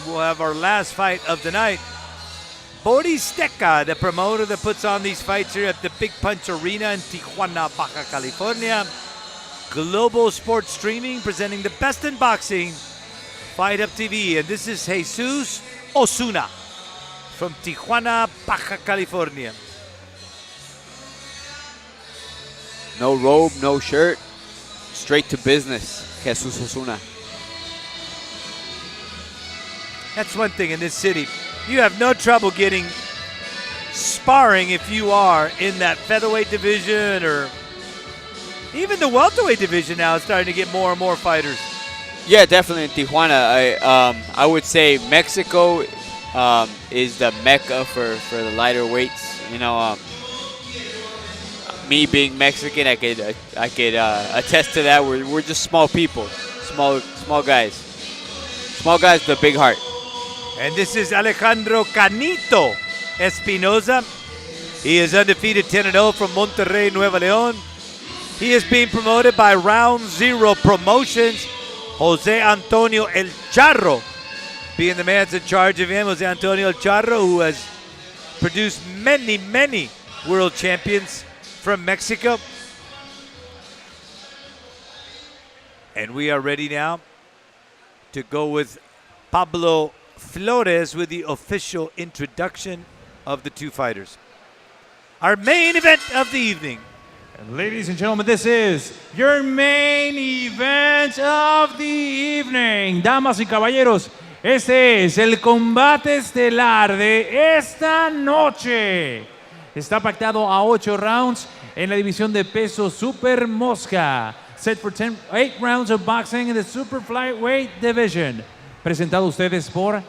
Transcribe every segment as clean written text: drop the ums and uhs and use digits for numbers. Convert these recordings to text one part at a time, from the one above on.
we'll have our last fight of the night. Borizteca, the promoter that puts on these fights here at the Big Punch Arena in Tijuana, Baja California. Global sports streaming presenting the best in boxing. Fight Up TV, and this is Jesus Osuna from Tijuana, Baja California. No robe, no shirt, straight to business, Jesus Osuna. That's one thing in this city. You have no trouble getting sparring if you are in that featherweight division, or even the welterweight division now is starting to get more and more fighters. Yeah, definitely in Tijuana. I would say Mexico is the mecca for the lighter weights. You know, me being Mexican, I could attest to that. We're just small people, small guys with a big heart. And this is Alejandro Canito Espinoza. He is undefeated 10-0 from Monterrey, Nuevo León. He is being promoted by Round Zero Promotions. Jose Antonio El Charro being the man in charge of him. Jose Antonio El Charro, who has produced many world champions from Mexico. And we are ready now to go with Pablo Flores with the official introduction of the two fighters. Our main event of the evening. And ladies and gentlemen, this is your main event of the evening. Damas y caballeros, este es el combate estelar de esta noche. Está pactado a 8 rounds en la división de peso super mosca. Set for 8 rounds of boxing in the super flyweight division. Presentado a ustedes por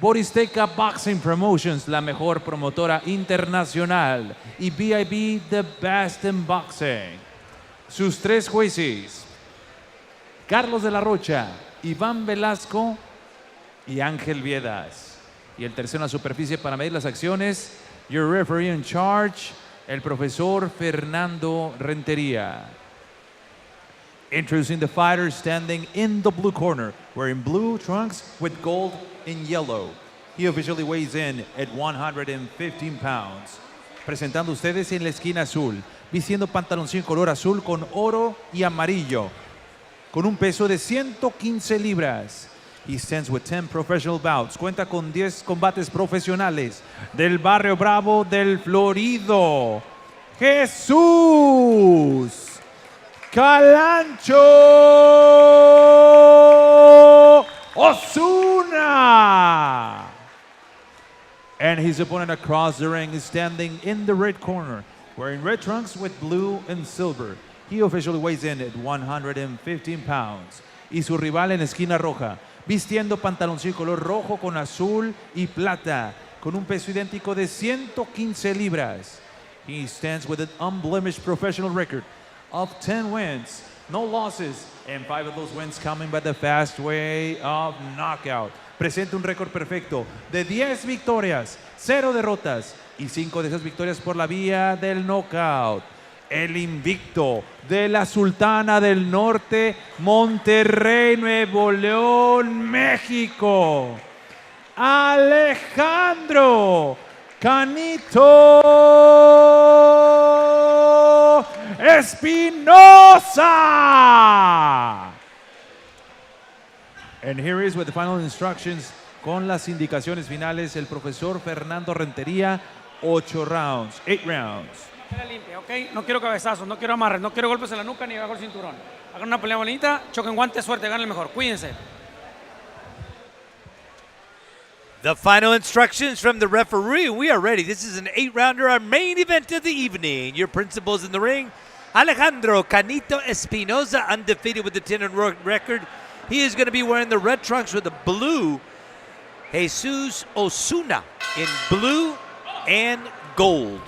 Borizteca Boxing Promotions, la mejor promotora internacional, y BIB, the best in boxing. Sus 3 jueces, Carlos de la Rocha, Iván Velasco y Ángel Viedas. Y el tercero en la superficie para medir las acciones, your referee in charge, el profesor Fernando Rentería. Introducing the fighters standing in the blue corner, wearing blue trunks with gold in yellow. He officially weighs in at 115 pounds. Presentando ustedes en la esquina azul, vistiendo pantaloncillo color azul con oro y amarillo, con un peso de 115 libras. He stands with 10 professional bouts. Cuenta con 10 combates profesionales del barrio Bravo del Florido. Jesús Calancho Osuna. And his opponent across the ring is standing in the red corner, wearing red trunks with blue and silver. He officially weighs in at 115 pounds. Y su rival en la esquina roja, vistiendo pantaloncillo color rojo con azul y plata, con un peso idéntico de 115 libras. He stands with an unblemished professional record of 10 wins, no losses, and 5 of those wins coming by the fast way of knockout. Presenta un récord perfecto de 10 victorias, 0 derrotas y 5 de esas victorias por la vía del knockout. El invicto de la Sultana del Norte, Monterrey, Nuevo León, México, Alejandro Canito Espinoza. And here is with the final instructions, con las indicaciones finales, el profesor Fernando Rentería. 8 rounds, 8 rounds. Limpia, ¿ok? No quiero cabezazos, no quiero amarres, no quiero golpes en la nuca ni bajo el cinturón. Hagan una pelea bonita, choquen guantes, suerte, gane el mejor. Cuídense. The final instructions from the referee. We are ready. This is an 8-rounder, our main event of the evening. Your principals in the ring, Alejandro Canito Espinoza, undefeated with the 10-0 record. He is going to be wearing the red trunks with the blue. Jesus Osuna in blue and gold.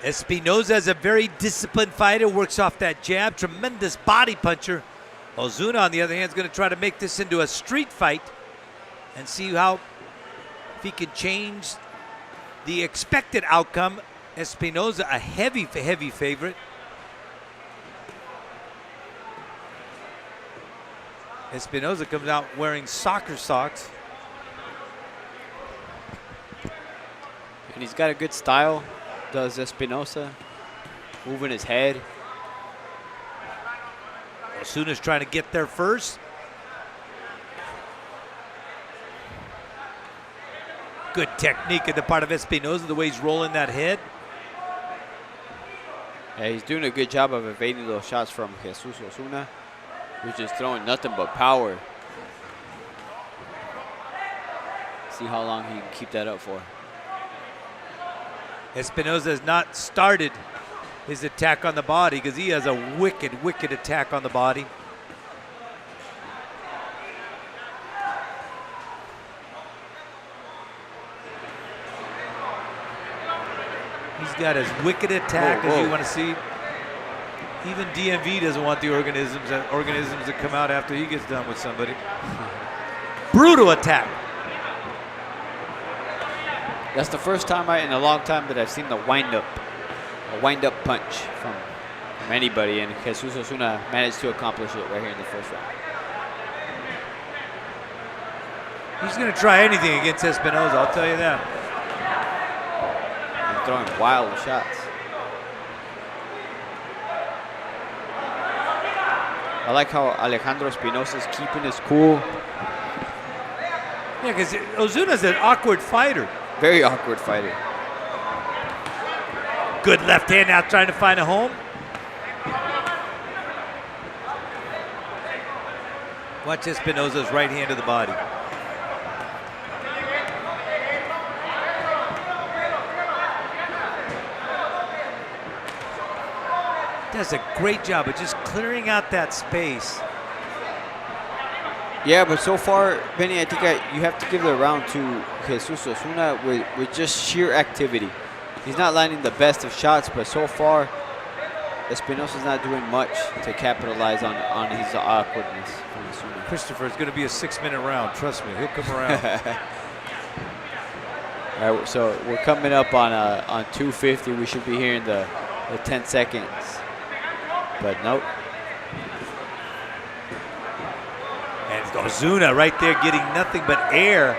Espinoza is a very disciplined fighter, works off that jab, tremendous body puncher. Osuna, on the other hand, is going to try to make this into a street fight and see if he can change the expected outcome. Espinoza, a heavy favorite. Espinoza comes out wearing soccer socks. And he's got a good style, does Espinoza, moving his head. Osuna's trying to get there first. Good technique at the part of Espinoza, the way he's rolling that head. Yeah, he's doing a good job of evading those shots from Jesus Osuna, who's just throwing nothing but power. See how long he can keep that up for. Espinoza has not started his attack on the body because he has a wicked, wicked attack on the body. He's got as wicked attack as you want to see. Even DMV doesn't want the organisms to come out after he gets done with somebody. Brutal attack. That's the first time in a long time that I've seen a wind-up punch from anybody, and Jesus Osuna managed to accomplish it right here in the first round. He's going to try anything against Espinoza, I'll tell you that. And throwing wild shots. I like how Alejandro Espinoza is keeping his cool. Yeah, because Osuna's an awkward fighter. Very awkward fighter. Good left hand now trying to find a home. Watch Espinoza's right hand to the body. Does a great job of just clearing out that space. Yeah, but so far, Benny, I think you have to give the round to Jesus Osuna with just sheer activity. He's not landing the best of shots, but so far, Espinoza's not doing much to capitalize on his awkwardness from Osuna. Christopher, it's going to be a 6-minute round. Trust me, he'll come around. All right, so we're coming up on 250. We should be hearing the 10 seconds, but nope. And Osuna right there getting nothing but air.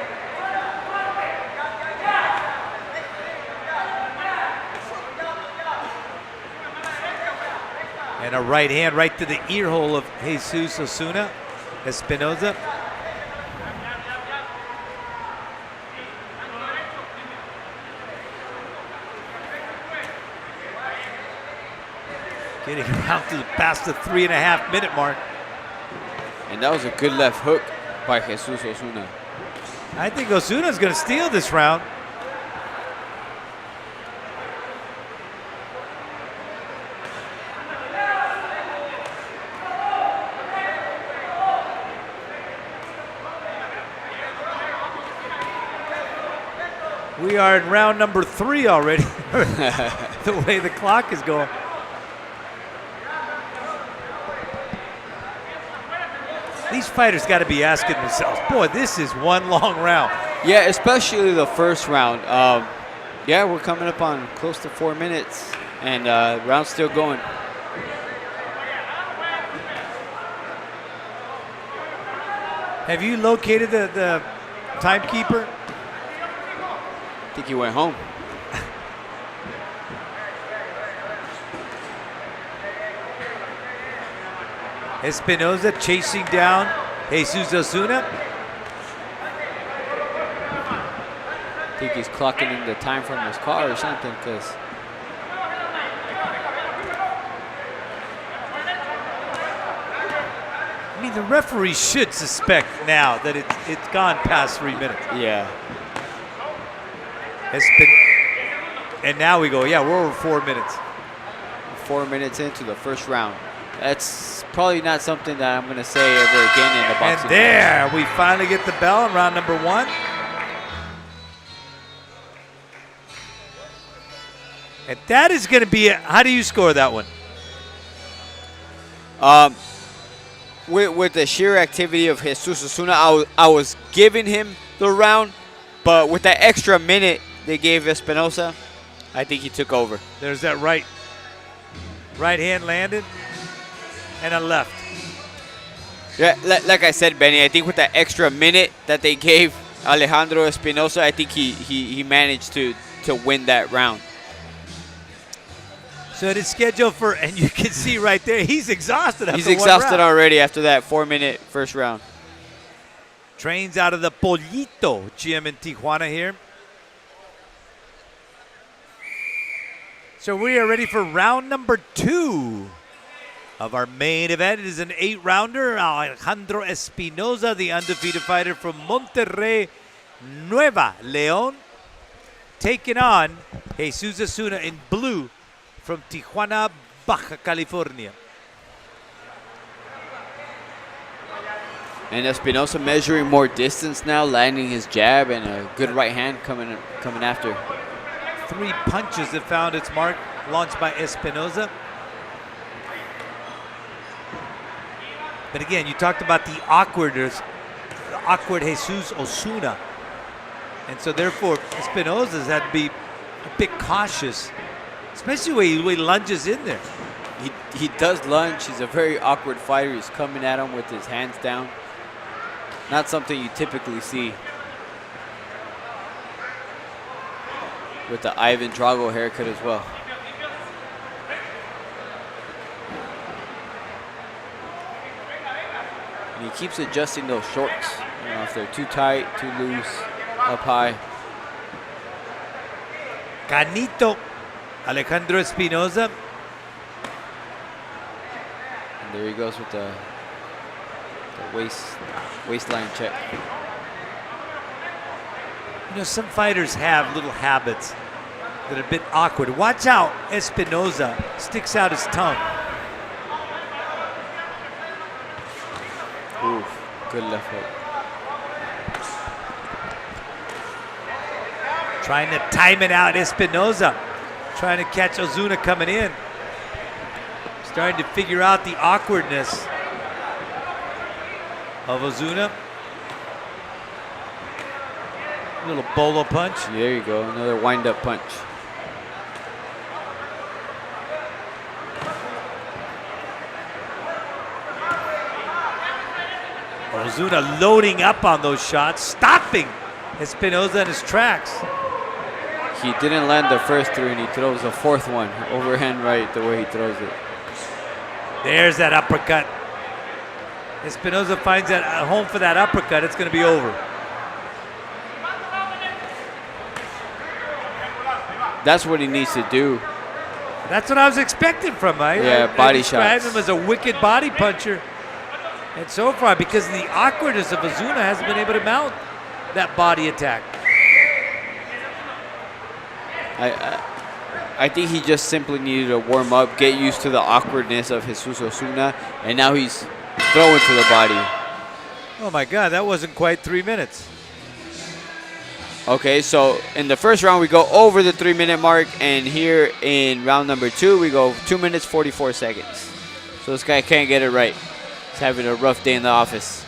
And a right hand right to the ear hole of Jesus Osuna. Espinoza. Getting around to past the 3.5-minute mark. And that was a good left hook by Jesus Osuna. I think Osuna's going to steal this round. We are in round number 3 already, the way the clock is going. These fighters got to be asking themselves, boy, this is one long round. Yeah, especially the first round. Yeah, we're coming up on close to 4 minutes, and round's still going. Have you located the timekeeper? I think he went home. Espinoza chasing down Jesus Osuna. I think he's clocking in the time from his car or something, because I mean, the referee should suspect now that it's gone past 3 minutes. yeah. And now we go, yeah, we're over 4 minutes. 4 minutes into the first round. That's probably not something that I'm going to say ever again in the boxing. And there, we finally get the bell in round number 1. And that is going to be, how do you score that one? With the sheer activity of Jesus Osuna, I was giving him the round, but with that extra minute they gave Espinoza, I think he took over. There's that right hand landed and a left. Yeah, like I said, Benny, I think with that extra minute that they gave Alejandro Espinoza, I think he managed to win that round. So it is scheduled for, and you can see right there, he's exhausted after He's one exhausted round. already after that 4-minute first round. Trains out of the Pollito gym in Tijuana here. So we are ready for round number 2 of our main event. It is an 8-rounder. Alejandro Espinoza, the undefeated fighter from Monterrey, Nueva León, taking on Jesus Osuna in blue from Tijuana, Baja California. And Espinoza measuring more distance now, landing his jab and a good right hand coming after. 3 punches that found its mark, launched by Espinoza. But again, you talked about the awkward Jesus Osuna. And so therefore, Espinoza's had to be a bit cautious, especially when he lunges in there. He does lunge. He's a very awkward fighter. He's coming at him with his hands down. Not something you typically see. With the Ivan Drago haircut as well. And he keeps adjusting those shorts. You know, if they're too tight, too loose, up high. Canito, Alejandro Espinoza. And there he goes with the waistline check. You know, some fighters have little habits that are a bit awkward. Watch out, Espinoza sticks out his tongue. Oof, good left hook. Trying to time it out, Espinoza. Trying to catch Osuna coming in. Starting to figure out the awkwardness of Osuna. A little bolo punch. There you go, another wind-up punch. Osuna loading up on those shots, stopping Espinoza in his tracks. He didn't land the first 3 and he throws the 4th one. Overhand right the way he throws it. There's that uppercut. Espinoza finds that home for that uppercut, it's going to be over. That's what he needs to do. That's what I was expecting from him. Yeah, body I described shots. him as a wicked body puncher. And so far, because of the awkwardness of Osuna, hasn't been able to mount that body attack. I think he just simply needed to warm up, get used to the awkwardness of Jesus Osuna, and now he's throwing to the body. Oh my God, that wasn't quite 3 minutes. Okay, so in the first round we go over the 3-minute mark, and here in round number 2 we go 2 minutes 44 seconds. So this guy can't get it right. He's having a rough day in the office.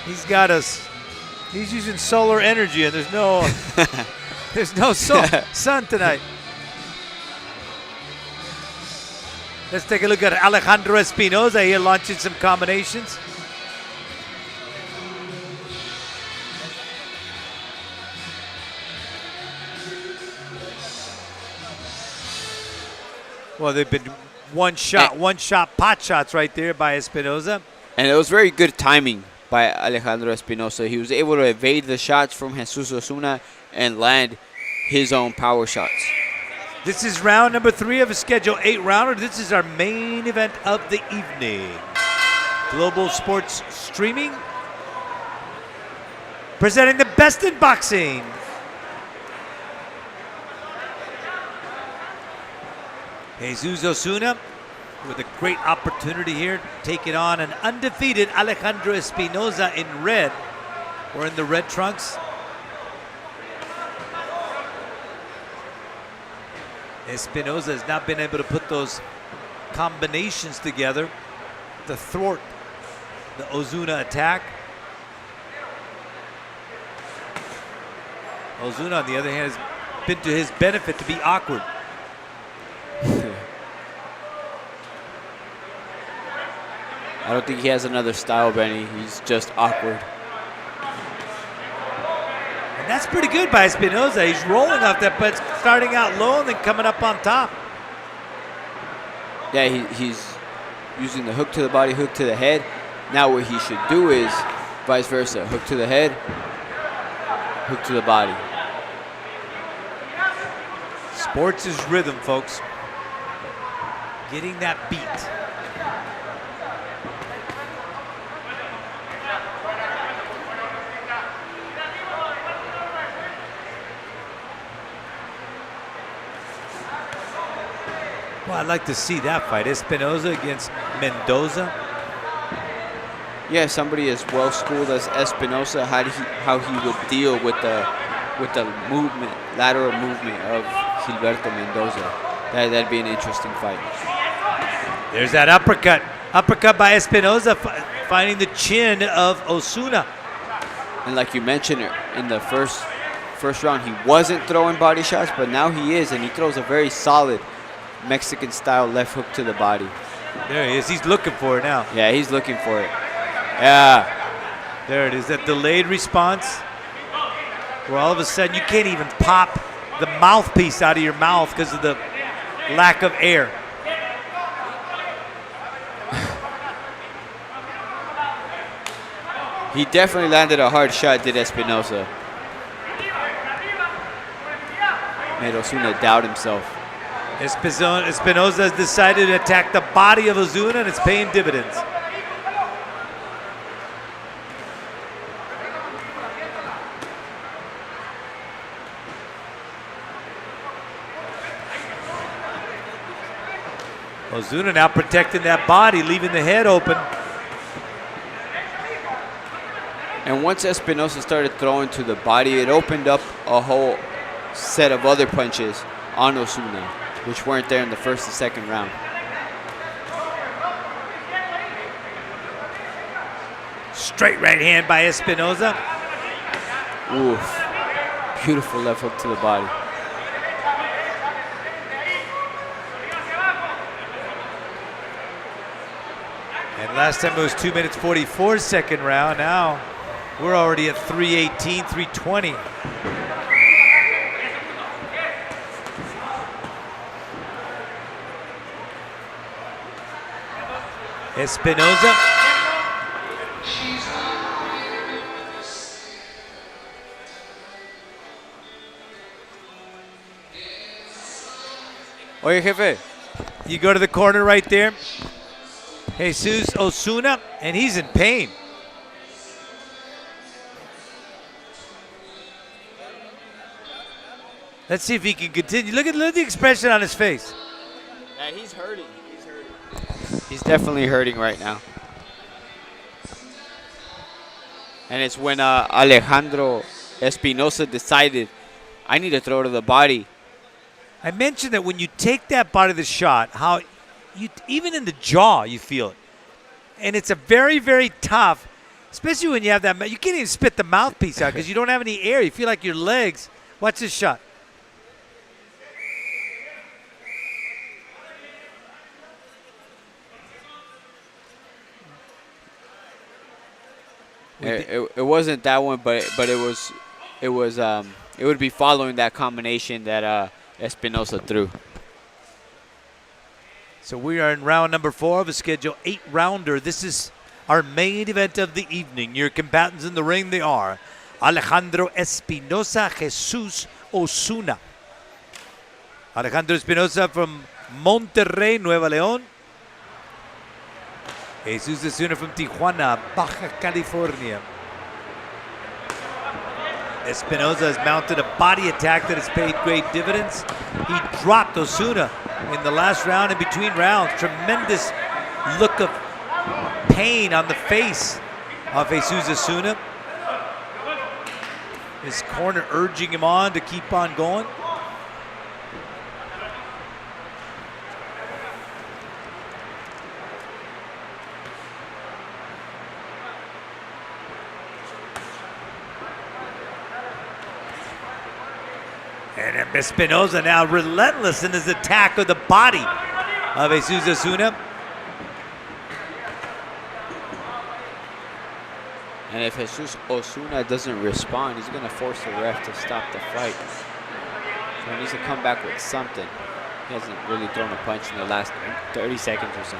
He's got us. He's using solar energy, and there's no, there's no sun tonight. Let's take a look at Alejandro Espinoza here launching some combinations. Well, they've been one shot pot shots right there by Espinoza. And it was very good timing by Alejandro Espinoza. He was able to evade the shots from Jesus Osuna and land his own power shots. This is round number 3 of a scheduled 8-rounder. This is our main event of the evening. Global Sports Streaming, presenting the best in boxing. Jesus Osuna with a great opportunity here, taking on an undefeated Alejandro Espinoza in red. We're in the red trunks. Espinoza has not been able to put those combinations together to thwart the Osuna attack. Osuna, on the other hand, has been to his benefit to be awkward. I don't think he has another style, Benny. He's just awkward. And that's pretty good by Espinoza. He's rolling off that, but starting out low and then coming up on top. Yeah, he's using the hook to the body, hook to the head. Now what he should do is vice versa. Hook to the head, hook to the body. Sports is rhythm, folks. Getting that beat. Well, I'd like to see that fight. Espinoza against Mendoza. Yeah, somebody as well schooled as Espinoza, how he would deal with the movement, lateral movement of Gilberto Mendoza. That'd be an interesting fight. There's that uppercut. Uppercut by Espinoza, finding the chin of Osuna. And like you mentioned in the first round, he wasn't throwing body shots, but now he is, and he throws a very solid Mexican-style left hook to the body. There he is. He's looking for it now. Yeah, he's looking for it. Yeah. There it is. That delayed response where all of a sudden you can't even pop the mouthpiece out of your mouth because of the lack of air. He definitely landed a hard shot, did Espinoza. Made Osuna doubt himself. Espinoza has decided to attack the body of Osuna, and it's paying dividends. Osuna now protecting that body, leaving the head open. And once Espinoza started throwing to the body, it opened up a whole set of other punches on Osuna, which weren't there in the first and second round. Straight right hand by Espinoza. Oof. Beautiful left hook to the body. And last time it was 2 minutes 44 second round. Now we're already at 3:18, 3:20. Espinoza. Oye, jefe. You go to the corner right there. Jesus Osuna, and he's in pain. Let's see if he can continue. Look at the expression on his face. Yeah, he's hurting. He's definitely hurting right now. And it's when Alejandro Espinoza decided, I need to throw to the body. I mentioned that when you take that body of the shot, how you even in the jaw you feel it. And it's a very, very tough, especially when you have that, you can't even spit the mouthpiece out because you don't have any air. You feel like your legs. Watch this shot. It wasn't that one, but it would be following that combination that Espinoza threw. So we are in round number 4 of a scheduled 8-rounder. This is our main event of the evening. Your combatants in the ring, they are Alejandro Espinoza, Jesus Osuna. Alejandro Espinoza from Monterrey, Nuevo León. Jesus Osuna from Tijuana, Baja California. Espinoza has mounted a body attack that has paid great dividends. He dropped Osuna in the last round, in between rounds. Tremendous look of pain on the face of Jesus Osuna. His corner urging him on to keep on going. And Espinoza now relentless in his attack of the body of Jesus Osuna. And if Jesus Osuna doesn't respond, he's going to force the ref to stop the fight. So he needs to come back with something. He hasn't really thrown a punch in the last 30 seconds or so.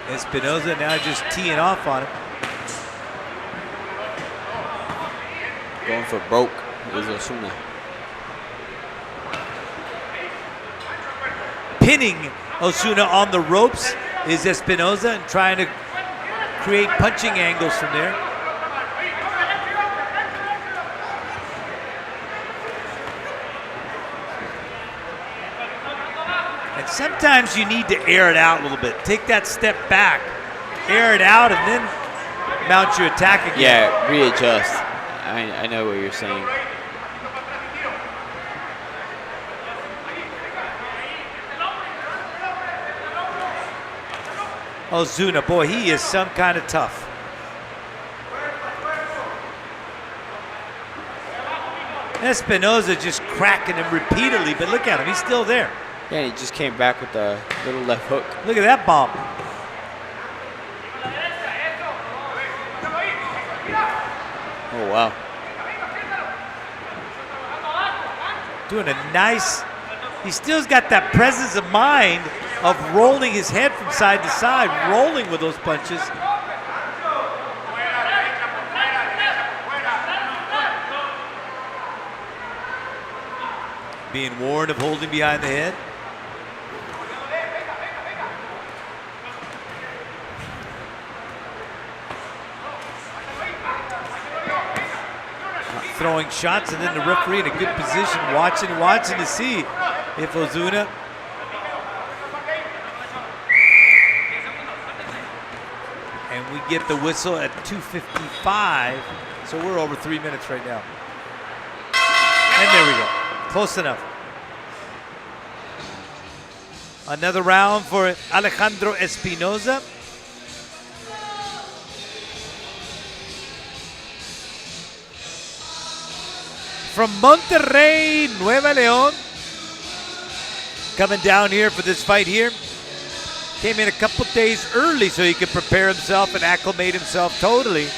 Espinoza now just teeing off on him. Going for broke is Osuna. Pinning Osuna on the ropes is Espinoza and trying to create punching angles from there. And sometimes you need to air it out a little bit. Take that step back, air it out, and then mount your attack again. Yeah, readjust. I know what you're saying. Osuna, boy, he is some kind of tough. Espinoza just cracking him repeatedly, but look at him, he's still there. Yeah, he just came back with a little left hook. Look at that bomb. Oh, wow. Doing a nice, he still's got that presence of mind of rolling his head from side to side, rolling with those punches. Being warned of holding behind the head. Throwing shots, and then the referee in a good position, watching to see if Osuna and we get the whistle at 2:55, so we're over 3 minutes right now. And there we go, close enough. Another round for Alejandro Espinoza. From Monterrey, Nuevo León, coming down here for this fight here. Came in a couple days early so he could prepare himself and acclimate himself totally.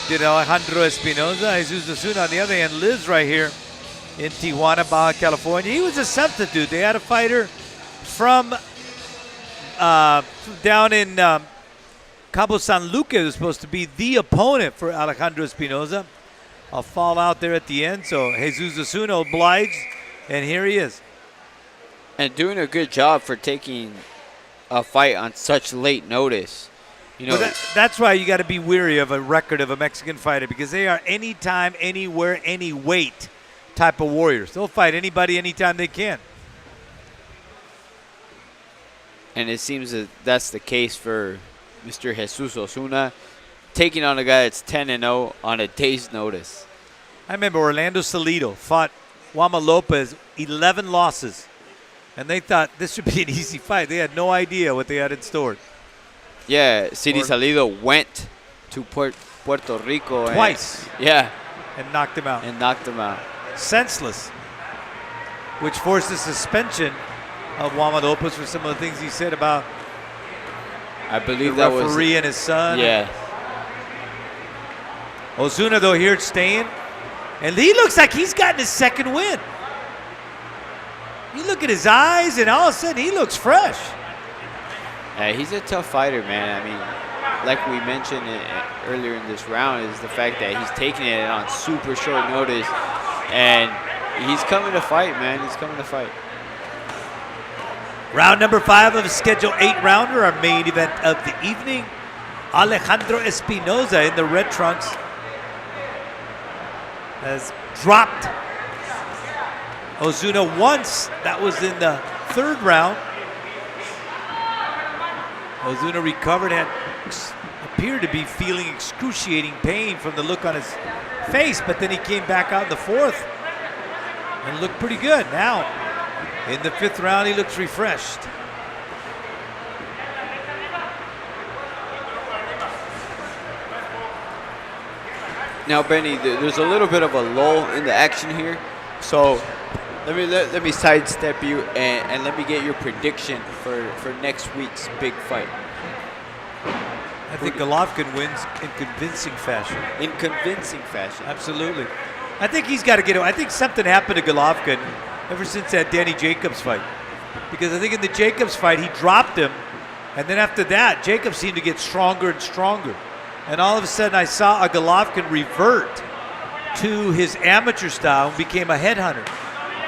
Did Alejandro Espinoza. Jesus Osuna, on the other hand, lives right here in Tijuana, Baja California. He was a substitute. They had a fighter from down in Cabo San Lucas who was supposed to be the opponent for Alejandro Espinoza. A fall out there at the end, so Jesus Osuna obliged, and here he is. And doing a good job for taking a fight on such late notice. You know, well, that's why you got to be weary of a record of a Mexican fighter, because they are anytime, anywhere, any weight type of warriors. They'll fight anybody anytime they can. And it seems that that's the case for Mr. Jesus Osuna, taking on a guy that's 10-0 on a day's notice. I remember Orlando Salido fought Wama Lopez, 11 losses. And they thought this should be an easy fight. They had no idea what they had in store. Yeah, City Salido went to Puerto Rico. Twice. And knocked him out. Senseless. Which forced the suspension of Wama Lopez for some of the things he said about I believe the that referee was, and his son. Yeah. Osuna, though, here staying. And he looks like he's gotten his second win. You look at his eyes, and all of a sudden, he looks fresh. Yeah, he's a tough fighter, man. I mean, like we mentioned earlier in this round, is the fact that he's taking it on super short notice. And he's coming to fight, man. He's coming to fight. Round number 5 of a Schedule 8-rounder, our main event of the evening. Alejandro Espinoza in the red trunks has dropped Osuna once. That was in the 3rd round. Osuna recovered and appeared to be feeling excruciating pain from the look on his face, but then he came back out in the 4th and looked pretty good. Now, in the 5th round, he looks refreshed. Now, Benny, there's a little bit of a lull in the action here, so let me sidestep you and let me get your prediction for next week's big fight. I think Golovkin wins in convincing fashion. In convincing fashion. Absolutely. I think he's got to get. I think something happened to Golovkin ever since that Danny Jacobs fight, because I think in the Jacobs fight he dropped him, and then after that Jacobs seemed to get stronger and stronger, and all of a sudden I saw a Golovkin revert to his amateur style and became a headhunter,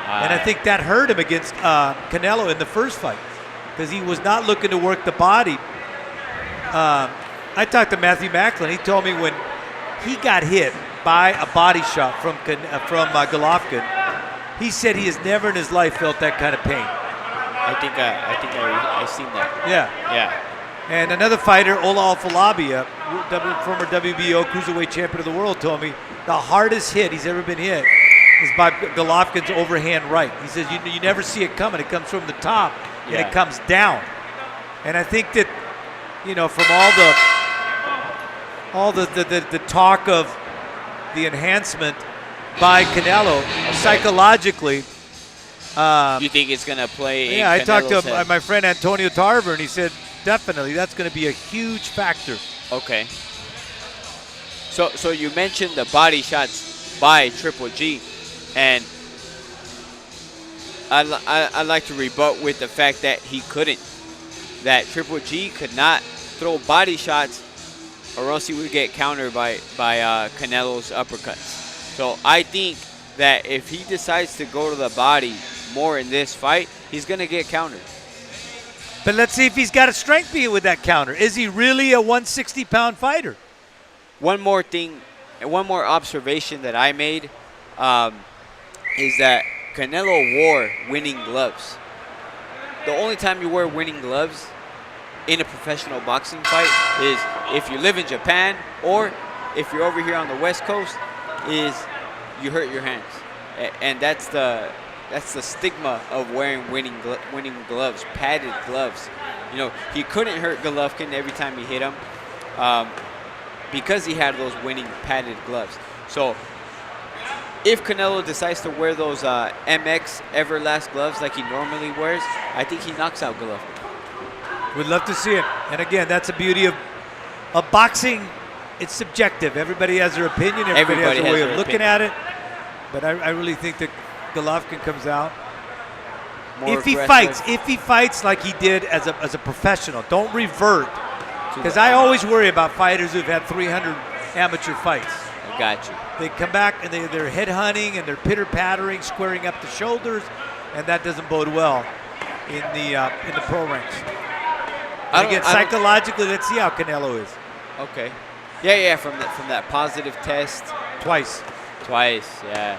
and I think that hurt him against Canelo in the first fight, because he was not looking to work the body. I talked to Matthew Macklin. He told me when he got hit by a body shot from Golovkin, he said he has never in his life felt that kind of pain. I think I seen that. Yeah. Yeah. And another fighter, Ola Alfalabia, former WBO cruiserweight champion of the world, told me the hardest hit he's ever been hit is by Golovkin's overhand right. He says you never see it coming. It comes from the top and it comes down. And I think that, you know, from all the talk of the enhancement by Canelo psychologically. You think it's going to play? Yeah, I talked to head? my friend Antonio Tarver, and he said definitely that's going to be a huge factor. Okay. So you mentioned the body shots by Triple G, and I'd like to rebut with the fact that he couldn't. That Triple G could not throw body shots, or else he would get countered by Canelo's uppercuts. So I think that if he decides to go to the body more in this fight, he's going to get countered. But let's see if he's got a strength being with that counter. Is he really a 160-pound fighter? One more thing, one more observation that I made is that Canelo wore winning gloves. The only time you wear winning gloves in a professional boxing fight is if you live in Japan, or if you're over here on the West Coast, is you hurt your hands. And that's the stigma of wearing winning gloves, padded gloves. You know, he couldn't hurt Golovkin every time he hit him because he had those winning padded gloves. So if Canelo decides to wear those MX Everlast gloves like he normally wears, I think he knocks out Golovkin. We'd love to see it. And again, that's the beauty of boxing. It's subjective. Everybody has their opinion. Everybody has their way of looking at it. But I really think that Golovkin comes out. If he fights like he did as a professional, don't revert. Because I always worry about fighters who've had 300 amateur fights. I got you. They come back and they're head hunting and they're pitter-pattering, squaring up the shoulders, and that doesn't bode well in the pro ranks. Again, psychologically, let's see how Canelo is. Okay. Yeah, from that positive test. Twice, yeah.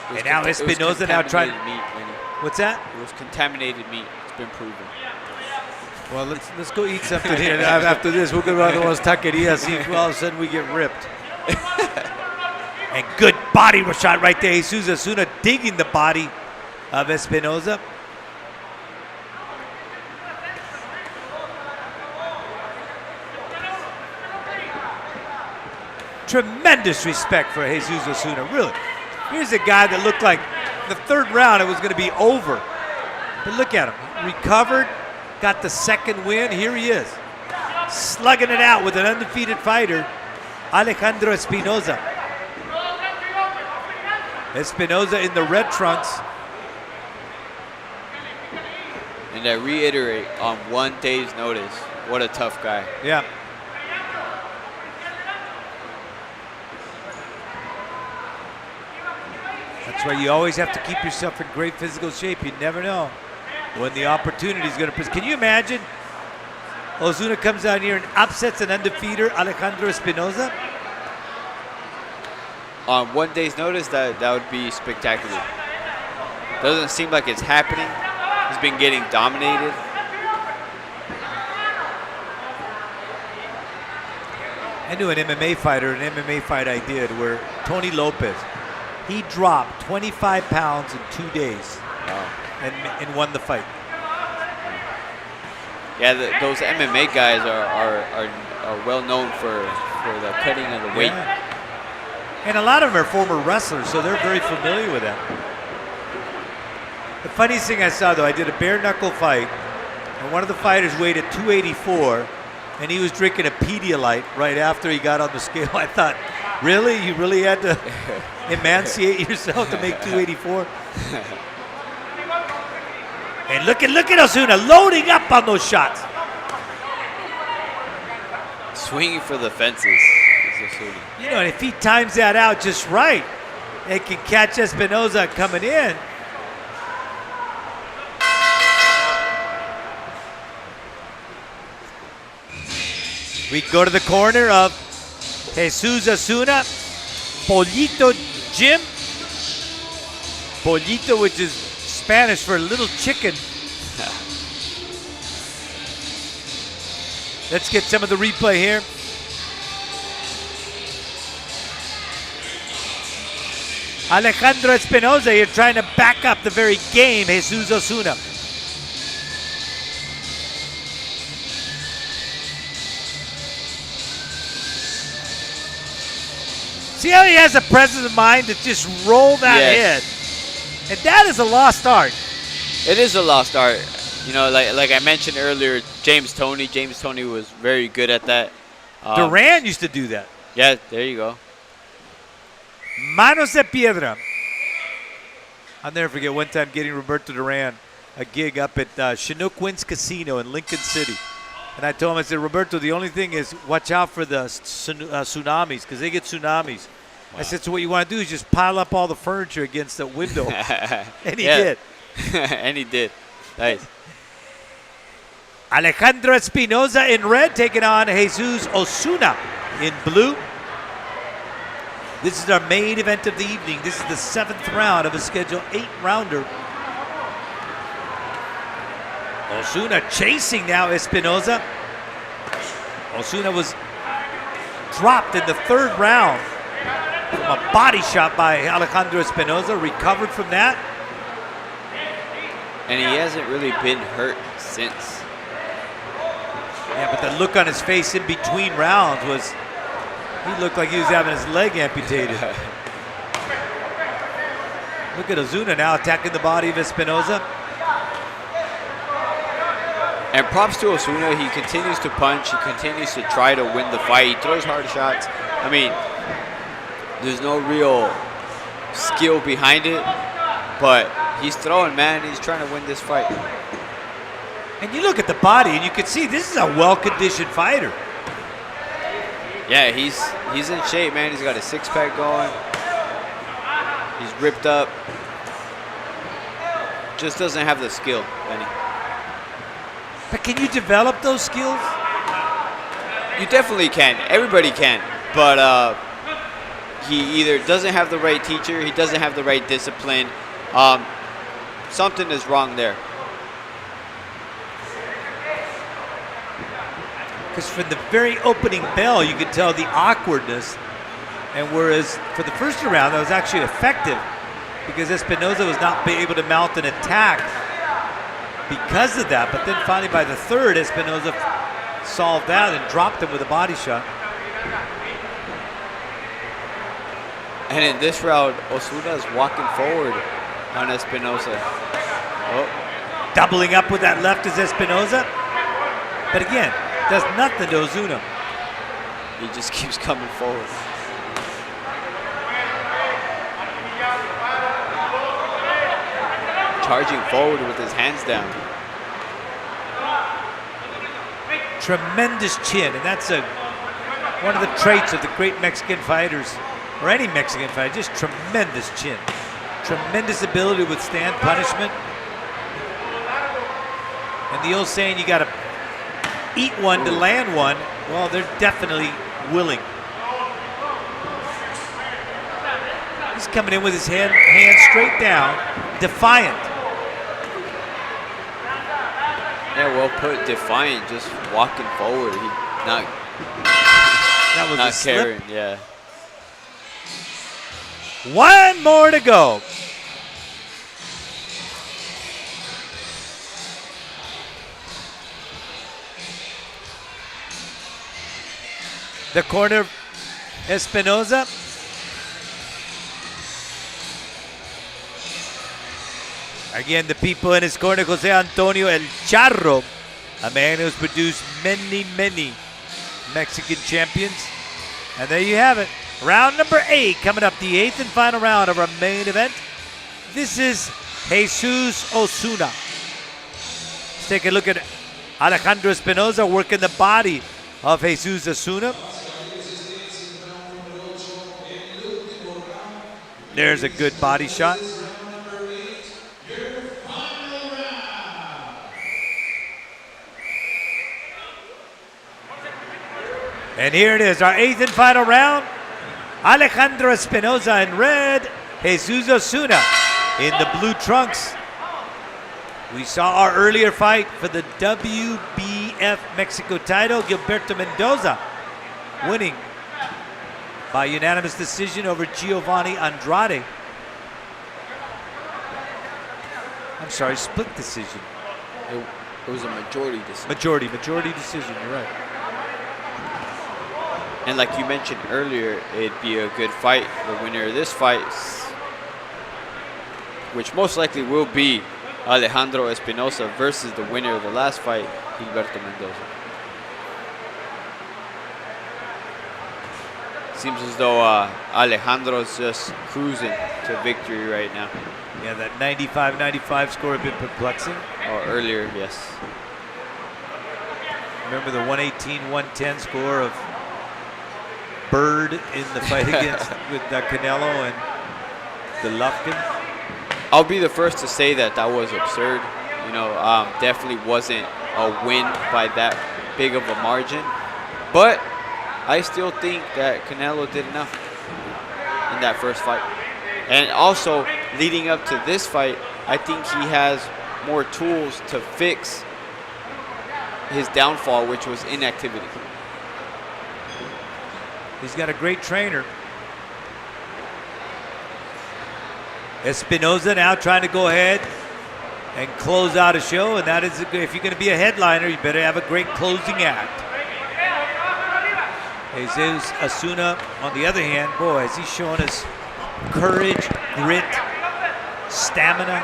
And now Espinoza now trying. What's that? It was contaminated meat. It's been proven. Well, let's go eat something here. After this, we'll go to one of those taquerias. See if all of a sudden we get ripped. And good body shot right there. Jesus Osuna digging the body of Espinoza. Tremendous respect for Jesus Osuna, really. Here's a guy that looked like the third round it was going to be over. But look at him. Recovered, got the second win. Here he is, slugging it out with an undefeated fighter, Alejandro Espinoza. Espinoza in the red trunks. And I reiterate, on 1 day's notice, what a tough guy. Yeah. That's why you always have to keep yourself in great physical shape. You never know when the opportunity is going to present. Can you imagine Osuna comes out here and upsets an undefeated Alejandro Espinoza? On 1 day's notice, that would be spectacular. Doesn't seem like it's happening. He's been getting dominated. I knew an MMA fight I did where Tony Lopez, he dropped 25 pounds in 2 days. Wow. And won the fight. Yeah, those MMA guys are well known for the cutting of the weight. Yeah. And a lot of them are former wrestlers, so they're very familiar with that. The funniest thing I saw, though, I did a bare knuckle fight And one of the fighters weighed at 284, and he was drinking a Pedialyte right after he got on the scale. I thought, really? You really had to emanciate yourself to make 284? And look at Osuna loading up on those shots. Swinging for the fences. You know, and if he times that out just right, it can catch Espinoza coming in. We go to the corner of Jesus Osuna, Pollito Jim. Pollito, which is Spanish for little chicken. Let's get some of the replay here. Alejandro Espinoza here trying to back up the very game, Jesus Osuna. See how he has a presence of mind to just roll that head. And that is a lost art. It is a lost art. You know, like I mentioned earlier, James Toney was very good at that. Duran used to do that. Yeah, there you go. Manos de Piedra. I'll never forget one time getting Roberto Duran a gig up at Chinook Winds Casino in Lincoln City. And I told him, I said, Roberto, the only thing is watch out for the tsunamis, because they get tsunamis. Wow. I said, so what you want to do is just pile up all the furniture against the window. And he did. And he did. Nice. Alejandro Espinoza in red taking on Jesus Osuna in blue. This is our main event of the evening. This is the 7th round of a scheduled 8-rounder. Osuna chasing now Espinoza. Osuna was dropped in the 3rd round from a body shot by Alejandro Espinoza, recovered from that. And he hasn't really been hurt since. Yeah, but the look on his face in between rounds was, he looked like he was having his leg amputated. Look at Osuna now attacking the body of Espinoza. And props to Osuna, he continues to punch, he continues to try to win the fight, he throws hard shots. I mean, there's no real skill behind it, but he's throwing, man, he's trying to win this fight. And you look at the body and you can see this is a well-conditioned fighter. Yeah, he's in shape, man. He's got a 6-pack going. He's ripped up. Just doesn't have the skill, Benny. But can you develop those skills? You definitely can. Everybody can. But he either doesn't have the right teacher, he doesn't have the right discipline. Something is wrong there. Because from the very opening bell, you could tell the awkwardness. And whereas for the first round, that was actually effective because Espinoza was not able to mount an attack because of that. But then finally by the 3rd, Espinoza solved that and dropped him with a body shot. And in this round, Osuna is walking forward on Espinoza. Oh. Doubling up with that left is Espinoza. But again, does nothing to Osuna. He just keeps coming forward. Charging forward with his hands down. Tremendous chin, and that's one of the traits of the great Mexican fighters, or any Mexican fighter, just tremendous chin. Tremendous ability to withstand punishment. And the old saying, you got to eat one to land one. Well, they're definitely willing. He's coming in with his hand straight down, defiant. Yeah, well put, defiant, just walking forward. He that was not a slip. caring, yeah. One more to go. The corner, Espinoza. Again, the people in his corner, Jose Antonio El Charro a man who's produced many, many Mexican champions. And there you have it. Round number 8 coming up, the 8th and final round of our main event. This is Jesus Osuna. Let's take a look at Alejandro Espinoza working the body of Jesus Osuna. There's a good body shot. And here it is, our 8th and final round. Alejandro Espinoza in red, Jesus Osuna in the blue trunks. We saw our earlier fight for the WBF Mexico title, Gilberto Mendoza winning by unanimous decision over Giovanni Andrade. I'm sorry, split decision. It was a majority decision. Majority decision, you're right. And like you mentioned earlier, it'd be a good fight. The winner of this fight, which most likely will be Alejandro Espinoza versus the winner of the last fight, Gilberto Mendoza. Seems as though Alejandro's just cruising to victory right now. Yeah, that 95-95 score a bit perplexing. Or earlier, yes. Remember the 118-110 score of Bird in the fight against with Canelo and Golovkin? I'll be the first to say that was absurd. You know, definitely wasn't a win by that big of a margin. But I still think that Canelo did enough in that first fight. And also, leading up to this fight, I think he has more tools to fix his downfall, which was inactivity. He's got a great trainer. Espinoza now trying to go ahead and close out a show, and that is, if you're going to be a headliner, you better have a great closing act. Jesus Osuna, on the other hand, boy, is he showing us courage, grit, stamina.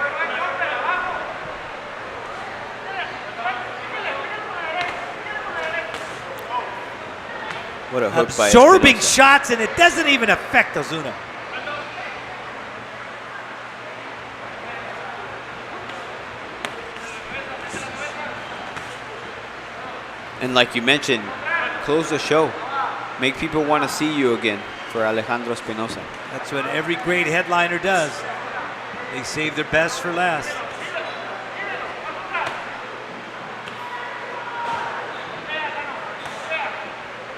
What a hook by absorbing Espinoza. shots, and it doesn't even affect Osuna. And like you mentioned, close the show. Make people want to see you again for Alejandro Espinoza. That's what every great headliner does. They save their best for last.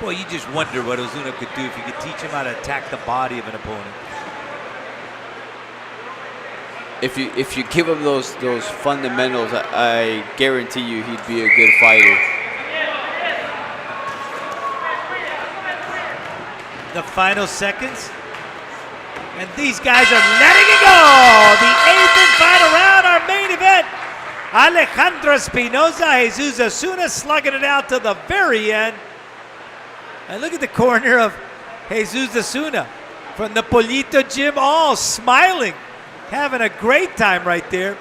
Boy, you just wonder what Osuna could do if you could teach him how to attack the body of an opponent. If you give him those fundamentals, I guarantee you he'd be a good fighter. The final seconds. And these guys are letting it go. The 8th and final round, our main event. Alejandro Espinoza, Jesus Osuna slugging it out to the very end. And look at the corner of Jesus Osuna from the Pollito Gym, all smiling, having a great time right there.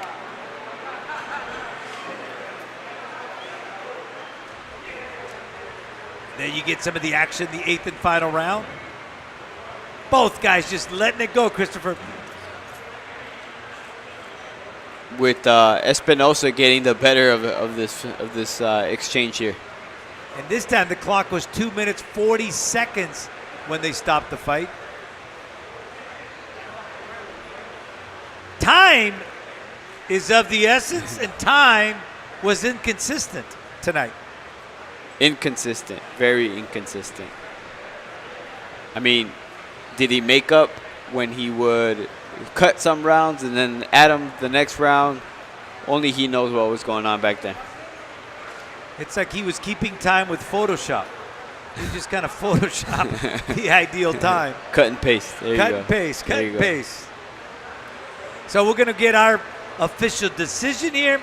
There you get some of the action, the 8th and final round. Both guys just letting it go, Christopher. With Espinoza getting the better of this exchange here. And this time the clock was 2 minutes 40 seconds when they stopped the fight. Time is of the essence, and time was inconsistent tonight. Inconsistent, very inconsistent. I mean, did he make up when he would cut some rounds and then add them the next round? Only he knows what was going on back then. It's like he was keeping time with Photoshop. He just kind of Photoshopped the ideal time. Cut and paste. There you go. Cut and paste, cut and paste. So we're going to get our official decision here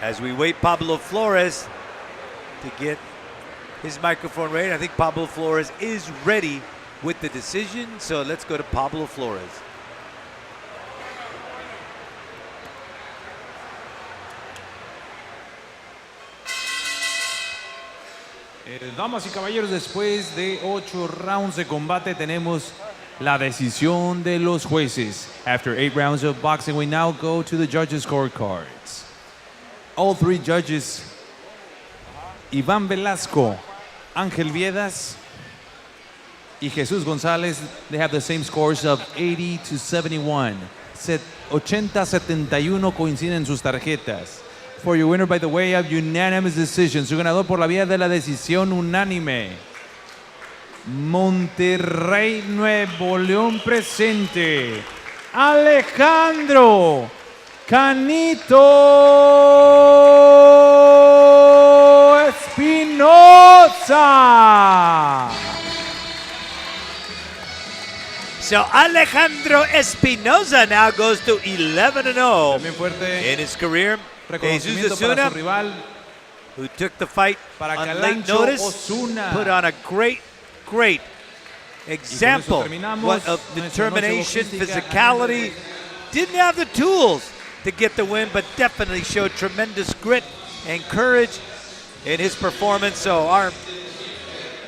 as we wait Pablo Flores to get his microphone ready. I think Pablo Flores is ready with the decision. So let's go to Pablo Flores. Damas y caballeros, después de 8 rounds de combate tenemos la decisión de los jueces. After 8 rounds of boxing, we now go to the judges' scorecards. All 3 judges, Iván Velasco, Ángel Viedas, y Jesús González, they have the same scores of 80 to 71. 80-71 coinciden en sus tarjetas. For your winner by the way of unanimous decision, su ganador por la vía de la decisión unánime, Monterrey, Nuevo León presente, Alejandro Canito Espinoza. So Alejandro Espinoza now goes to 11-0 También fuerte in his career. Jesus reconocimiento para Osuna, su rival, who took the fight para on late Calancho notice, Osuna. put on a great example terminamos of nuestra noche determination, boxística. physicality. Didn't have the tools to get the win, but definitely showed tremendous grit and courage in his performance. So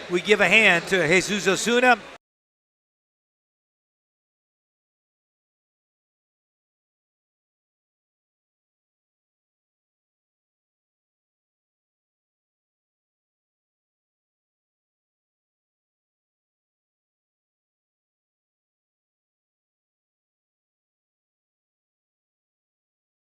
we give a hand to Jesus Osuna